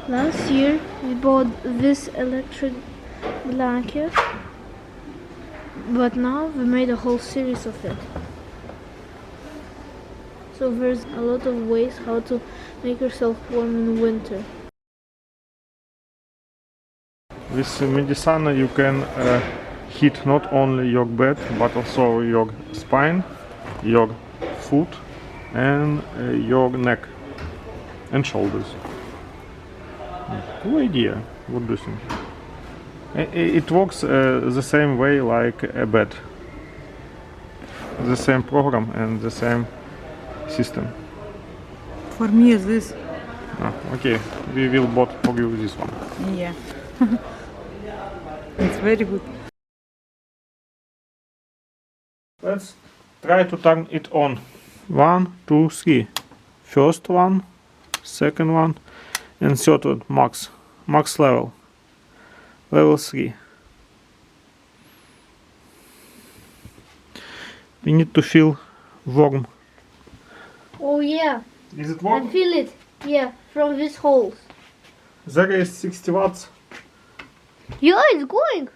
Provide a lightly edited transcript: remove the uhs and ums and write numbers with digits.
Last year we bought this electric blanket, but now we made a whole series of it. So there's a lot of ways how to make yourself warm in winter. With Medisana you can heat not only your bed but also your spine, your foot and your neck and shoulders. Good idea. What do you think? It works the same way like a bed. The same program and the same system. For me is this. Okay, we will bought for you this one. Yeah. It's very good. Let's try to turn it on. 1, 2, 3. First one, second one, and third one, max level. Level 3. We need to feel warm. Oh yeah, Is it I warm? feel it. Yeah, from these holes. There is 60 watts. Yeah, it's going.